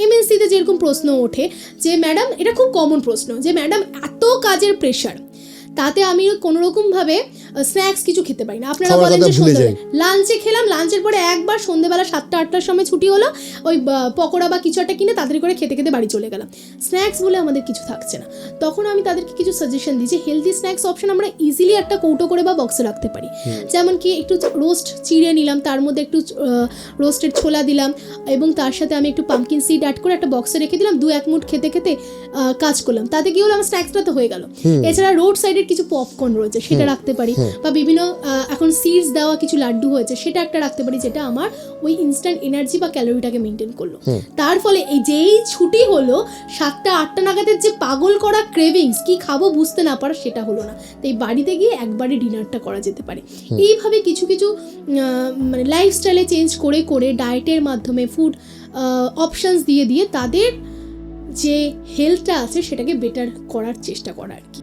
এমএনসিতে যেরকম প্রশ্ন ওঠে যে ম্যাডাম, এটা খুব কমন প্রশ্ন, যে ম্যাডাম এত কাজের প্রেশার, তাতে আমি কোনোরকমভাবে স্ন্যাক্স কিছু খেতে পারি না। আপনারা বলেন যে সন্ধ্যাবেলা লাঞ্চে খেলাম, লাঞ্চের পরে একবার সন্ধ্যেবেলা 7টা-8টার সময় ছুটি হলো, ওই পকোড়া বা কিছু একটা কিনে তাড়াতাড়ি করে খেতে খেতে বাড়ি চলে গেলাম, স্ন্যাক্স বলে আমাদের কিছু থাকছে না। তখন আমি তাদেরকে কিছু সাজেশন দিই যে হেলদি স্ন্যাক্স অপশন আমরা ইজিলি একটা কৌটো করে বা বক্সে রাখতে পারি। যেমন কি একটু রোস্ট চিড়ে নিলাম, তার মধ্যে একটু রোস্টেড ছোলা দিলাম, এবং তার সাথে আমি একটু পাম্পকিন সিড অ্যাড করে একটা বক্সে রেখে দিলাম, 2-1 মুঠ খেতে খেতে কাজ করলাম, তাতে কি হলো আমার স্ন্যাক্সটা তো হয়ে গেল। এছাড়া রোড সাইডের কিছু পপকর্ন রয়েছে, সেটা রাখতে পারি, বা বিভিন্ন এখন সিডস দেওয়া কিছু লাড্ডু হয়েছে, সেটা একটা রাখতে পারি, যেটা আমার ওই ইনস্ট্যান্ট এনার্জি বা ক্যালোরিটাকে মেনটেন করলো। তার ফলে এই যেই ছুটি হলো 7টা-8টা নাগাদের যে পাগল করা ক্রেভিংস, কি খাবো বুঝতে না পারা, সেটা হলো না। তাই বাড়িতে গিয়ে একবারে ডিনারটা করা যেতে পারে। এইভাবে কিছু কিছু মানে লাইফস্টাইলে চেঞ্জ করে করে ডায়েটের মাধ্যমে ফুড অপশানস দিয়ে দিয়ে তাদের যে হেলথটা আছে সেটাকে বেটার করার চেষ্টা করা আর কি।